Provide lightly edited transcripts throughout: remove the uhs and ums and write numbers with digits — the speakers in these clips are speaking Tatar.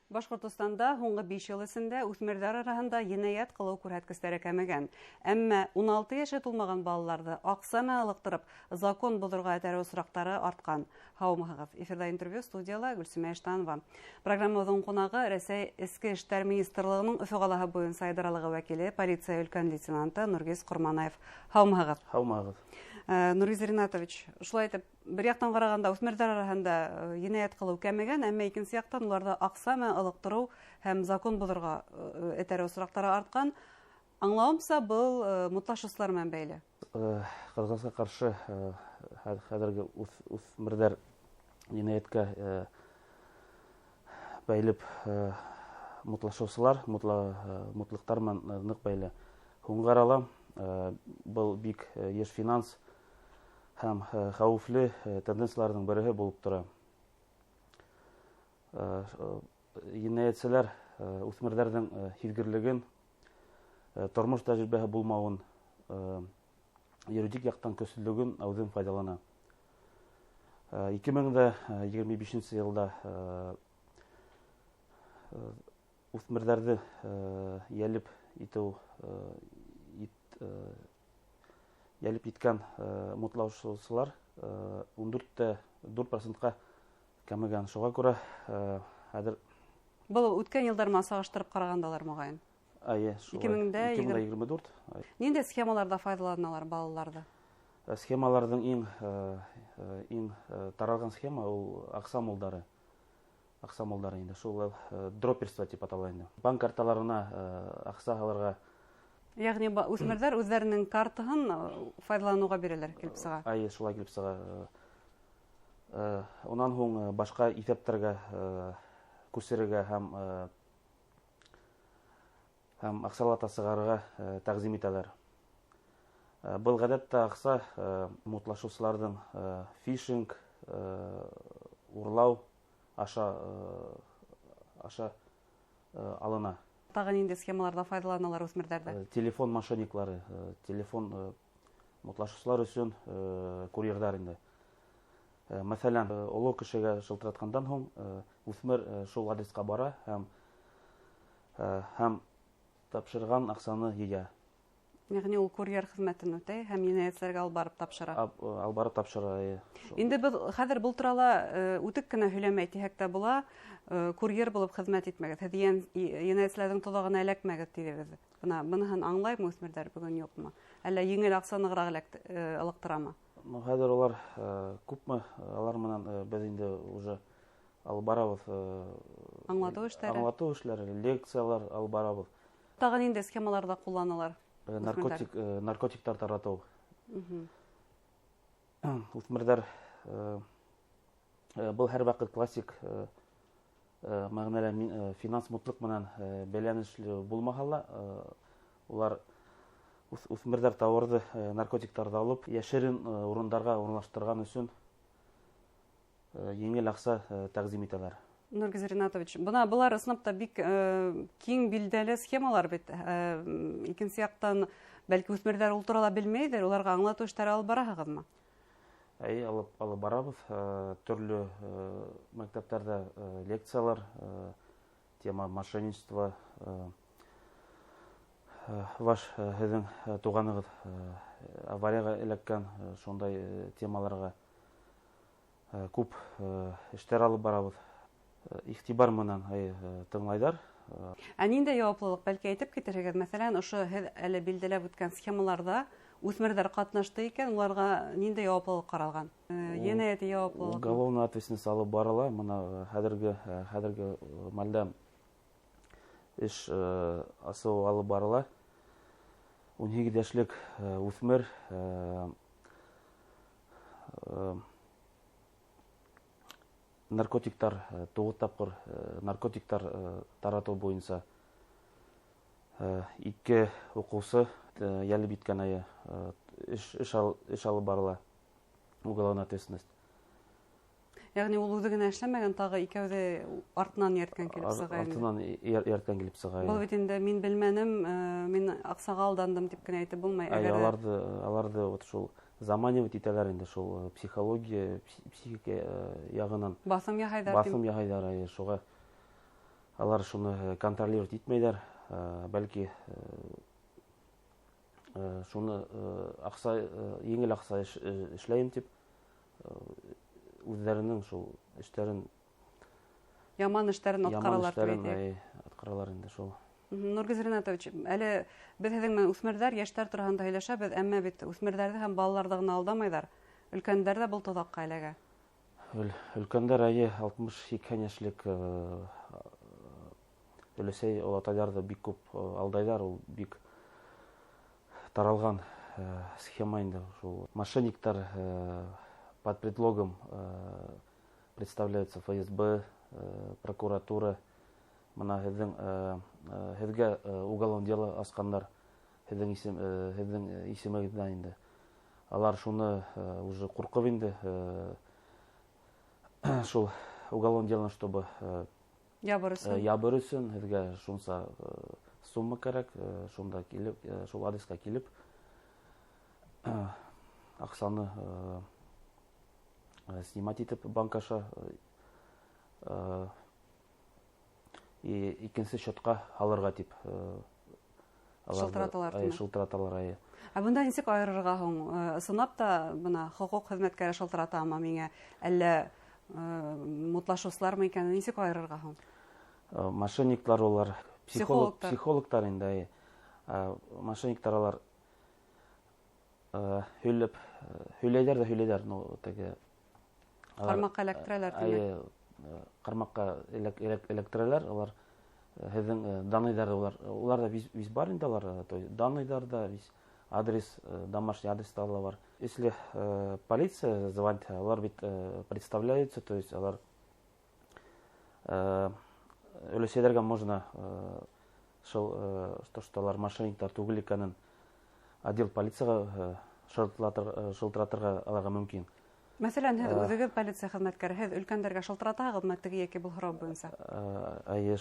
Башкортостанда һуңгы 5 ел эчендә үсмерләр арасында җинаять кылу күрсәткечләре кәмегән. Әмма 16 яше тулмаган балаларны аксама алыктырып, закон булдырга этәрү очраклары арткан. Һаумыгыз. Эфирда интервью студияла Гөлсүмә Эштанова. Программабызның кунагы Рәсәй Эчке эшләр министрлыгының Өфө каласы буенча идаралыгы вәкиле, полиция өлкән лейтенанты Нургиз Курманаев. Һаумыгыз. Һаумыгыз. Нургиз Ринатович, шулай итеп, бер яктан караганда үсмерләр арасында җинаять кылу кәмегән, әмма икенче яктан уларда аксама алыктыру һәм закон булдырга этәрү очраклары арткан. Аңлавымча, был мутлашышлар белән бәйле. Кыргызга каршы хәзерге үсмерләр җинаятка бәйлеп мутлашучылар, мутлыктар менән нык бәйле. Хуңгарала был бик еш финанс һәм хәвефле тенденцияләрнең бере булып тора. Җинаятчылар үсмерләрнең һизгирлеген, тормыш тәҗрибәсе булмавын, юридик яктан көчсезлеген аудын файдалана. 2025 елда үсмерләрне ялеп иткән мутлашучылар 14% кәмегән. Шуңа күрә хәзер Бұл үткән елдар менән сагыштырып карагандалар мөгаен. 2024. Нинди схемаларда файдаланалар балаларда? Схемаларның иң таралган схема ул аксамулдары. Аксамулдары инде шул дроперство дип атала инде. Банк карталарына акса алырга. Ягъни үсмерләр үзләренең картаһын файдалануга бирәләр килеп сыга. Шулай килеп сыга. Онан һуң башка исәптәргә күчерергә һәм аксалата сыгарга тәкъдим итәләр. Был гадәттә акса мутлашучыларның фишинг, урлау аша алына. Тагын инде схемаларда файдаланалар үсмерләрдә. Телефон мошенниклары, телефон мутлашучылар өчен курьерлар инде. Мәсәлән, олы кешегә шылтыраткандан һуң үсмер шул адреска бара һәм тапшырган аксаны җыя. Ягъни ул курьер хезмәтен үтә һәм җинаятьчеләргә алып барып тапшыра. Инде без хәзер бул турала үтек кенә һөйләмәй тиһәк тә була, курьер булып хезмәт итмәгез, җинаятьчеләрнең тозагына эләкмәгез дибез. Моныһын аңлаймы үсмерләр бүген юкмы? Әллә еңел аксаныграк алыктырамы? Хәзер алар күпме, алар менән без инде уже алып барабыз. Аңлату эшләре, лекциялар алып барабыз. Тагын инде схемаларда кулланалар. Наркотиктар тарату. Үсмерләр был һәрвакыт классик мәгънәле финанс мутлык менән бәйләнешле булмаһалар, улар үсмерләр товарды, наркотиктарды алып, яшерен урындарга урнаштырган өчен еңел акса тәкъдим итәләр. Нургиз Ринатович, булар сынапта бик киң билдәле схемалар бит. Икенче яктан, бәлки үсмерләр ул турыла белмәйдер, уларга аңлату эшләре алып бараһыгызмы? Алып барабыз. Төрле мәктәпләрдә лекциялар, тема мошенничество, һезнең туганыгыз аварияга эләккән, шундай темаларга күп эшләр алып барабыз. Ихтибар менән тыңлайдар. Нинди җаваплылык бәлки әйтеп китерегез? Мәсәлән, ошо әле билдәләп үткән схемаларда үсмерләр катнашты икән, уларга нинди җаваплылык каралган? Җинаять җаваплылык. Уголовная ответственность алып барыла. Моны хәзерге мәлдә эш асыу алып барыла. 12 яшьлек үсмер наркотиктар, 9 тапкыр наркотиктар тарату буенча 2 укучы ялып иткән эш алып барыла. Уголовная ответственность. Ягъни ул үзе генә эшләмәгән, тагы икәүдә артыннан ярткан килеп сыга. Артыннан ярткан килеп сыга. Бу бит инде мин белмәнем, мин аксага алдандым дип кенә әйтеп булмый. Аларды вот шул заманивать итәләр инде шул психология, психика ягыннан. Басым яһайдар. Шуга алар шуны контролировать итмәйләр, бәлки шуны акса, еңел акса эшләйм дип, үзләренең шул эшләрен, Яман эшләрен аткаралар дип әйтик. аткаралар инде шул. Нургиз Ринатович, әле без һеҙҙең менән үҫмерҙәр, йәштәр тураһында һөйләшәбеҙ, әммә бит үҫмерҙәрҙе һәм балаларҙы ғына алдамайҙар. Өлкәндәр ҙә был тоҙаҡҡа эләгә. Өлкәндәр 62 йәшлек өләсәй олатайларҙы бик күп алдайҙар, ул бик таралған схема инде. Шул мошенниктар под предлогом представляются ФСБ, прокуратура. Мына һеҙгә уголовное дело асҡандар, һеҙҙең исемегеҙҙән инде. Алар шуны уже ҡурҡып инде, шул уголовное дело, чтобы ябыр өсөн һеҙгә шунса сумма кәрәк, шунда килеп, шул адресҡа килеп, аҡсаны снимать итеп банк аша икенсе счетҡа һалырға тип шылтыраталар. Ә бында нисек айырырға һуң? Сынап та бына хоҡуҡ хеҙмәткәре шылтыратамы миңә, әллә мутлашыусылармы икәнен нисек айырырға һуң? Мошенниктар улар, психологтар инде. Мошенниктар алар һөйләйҙәр, Ҡармаҡҡа эләктерәләр. Ҡармаҡҡа эләктерәләр, улар һеҙҙең данныйҙары, улар да вис бар инде, данныйҙар да, адрес, домашний адрес та бар. Если полиция звонит, алар бит представляются, то есть алар өләсәйләргә можно, что алар мошенниктар түгел икәнен отдел полицияға шылтыратырға аларға мөмкин. Мәсәлән, һеҙ үҙегеҙ полиция хеҙмәткәре, һеҙ өлкәндәргә шылтыратаһығыҙмы теге йәки был һорау буйынса?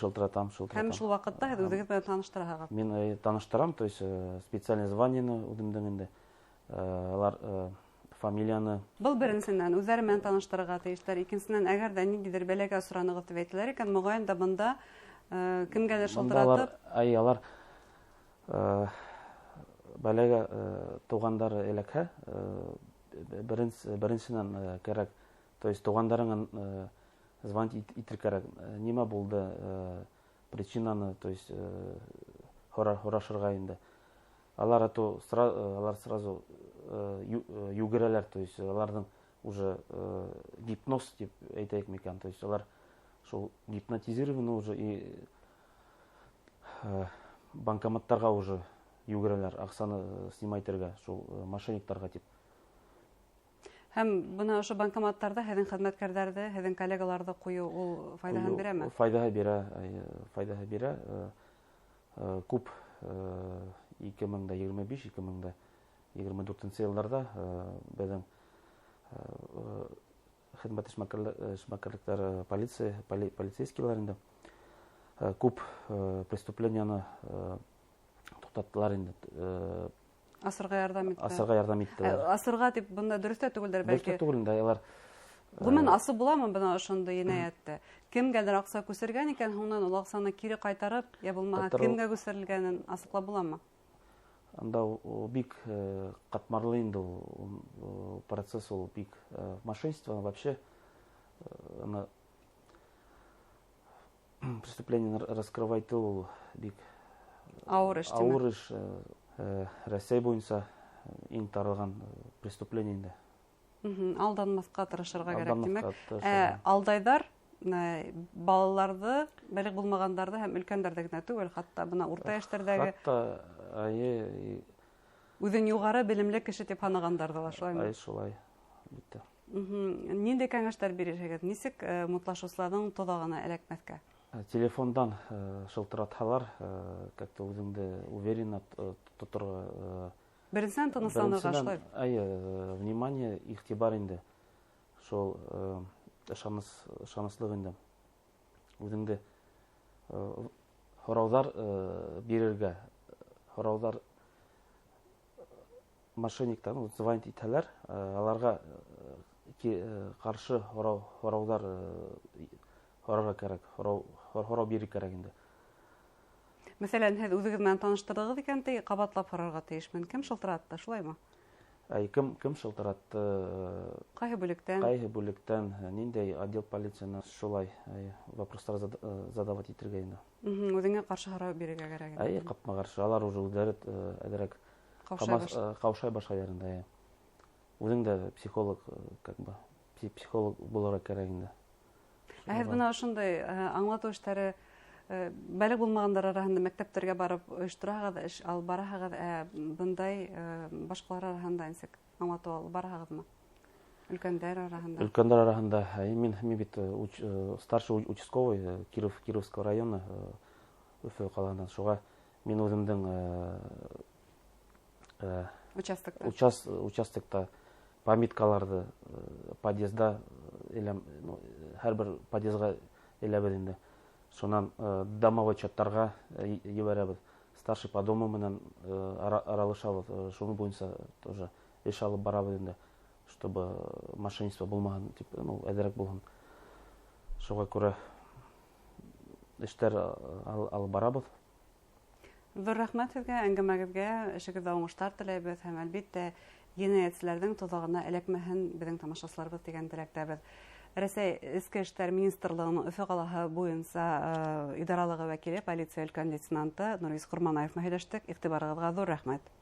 Шылтыратам. Һәм шул ваҡытта һеҙ үҙегеҙ менән таныштыраһығыҙ? Мин таныштырам, то есть специальный званиены үҙемдең инде. Алар фамилияны... Был беренсенән үҙҙәре менән таныштырырға тейештәр. Икенсенән, әгәр дә ниндидер бәләгә осранығыҙ дип әйтеләр икән, моғайын да бында кемгәлер шылтыратып... Алар бәләгә туғандары эләкһә, беренсенән кәрәк, то есть туғандарыңан звонить итер кәрәк. Нимә булды, причинаны, то есть һорашырға инде. Алар сразу югерәләр, то есть аларның уже гипноз дип әйтәйек микән, то есть алар шул гипнотизированы уже и банкоматтарға уже югерәләр, аҡсаны снимайтергә, шул мошенниктарға тип. Һәм бына ошо банкоматтарда һеҙҙең хеҙмәткәрҙәрҙе, һеҙҙең коллегаларҙы ҡуйыу, ул файдаһын бирәме? Файдаһы бирә. Күп 2025-2024 йылдарҙа беҙҙең хеҙмәт эшмәкәрлектәре полицейскийлар инде күп преступленияны туҡтаттылар инде. Асырға ярҙам итте. Асырға тип бында дөрөҫтә түгелдер бәлки. Дөрөҫтә түгел инде. Ғөмүмән асы буламы бына ошондой енәйәттә? Кемгәлер аҡса күсергән икән, һуңынан ул аҡсаны кире ҡайтарып, йә булмаһа кемгә күсерелгәнен асыҡлап буламы? Анда бик ҡатмарлы инде ул процесс, ул бик мошенничество вообще преступление раскрывать ул бик ауыр эш. Рәсәй буйынса иң таралған преступление инде. Алданмаҫҡа тырышырға кәрәк, тимәк. Алдайҙар балаларҙы, бәлеғ булмағандарҙы һәм өлкәндәрҙе генә түгел, хатта бына урта йәштәрҙәге үҙен юғары белемле кеше тип һанағандарҙы ла, шулаймы? Шулай. Битте. Ниндәй кәңәштәр бирерһегеҙ? Нисек мутлашыусыларҙың тоҙағына эләкмәҫкә? Телефондан шылтыратһалар, как-то үҙеңде уверенно тоторға. Беренсән тынысланырға шулай? Внимание, иғтибар инде. Шул ышаныслыҡ инде. Үҙеңде һорауҙар бирергә. Һорауҙар мошенниктар звонить итһәләр, аларға ҡаршы һорауҙар һорарға кәрәк. хорау бирик кирәк инде. Мәсәлән, һез үзегез менән таныштырдыгыз икән, кабатлап һорарга тиешмен. Кем шылтыратты, шулаймы? Кем шылтыратты? Кайһы бүлектән? Кайһы бүлектән, ниндәй отдел полицияны шулай вопростар задавать итергә инде. Үзеңә каршы һорау бирергә кирәк. Капма каршы. Алар уже үҙләре әҙерәк каушай башлайҙар инде. Үзең дә психолог, психолог булырга кирәк инде. Һез бына ошондай аңлатыу эштәре бәлег булмагандар араһында мәктәптәргә барып оештыраһығыҙ, эш алып бараһығыҙ, бындай башҡалар араһында нисек аңлатыу алып бараһығыҙмы? Өлкәндәр араһында? Өлкәндәр араһында. Мин бит старший участковый Кировского района Өфө ҡалаһынан. Шуға мин үҙемдең участокта памяткаларҙы подъезда һәр бер подъездға эләбеҙ инде. Шунан домовой чаттарға ебәрәбеҙ. Старший по дому менән аралашабыҙ. Шуны буйынса тоже эш алып барабыҙ инде, чтобы мошенничество булмаһын, тип, әҙерәк булһын. Шуға күрә эштәр алып барабыҙ. Ҙур рәхмәт һеҙгә, әңгәмәгеҙгә, эшегеҙҙә уңыштар теләйбеҙ һәм әлбиттә енәйәтселәрҙең тоҙағына эләкмәһен беҙҙең тамашасыларыбыҙ дигән теләктәбеҙ. Рәсәй Эске эштәр министрлығының Өфө ҡалаһы буйынса идаралығы вәкиле, полиция өлкән лейтенанты Нурис Ҡорманаев менән һөйләштек. Иғтибарығыҙға ҙур рәхмәт.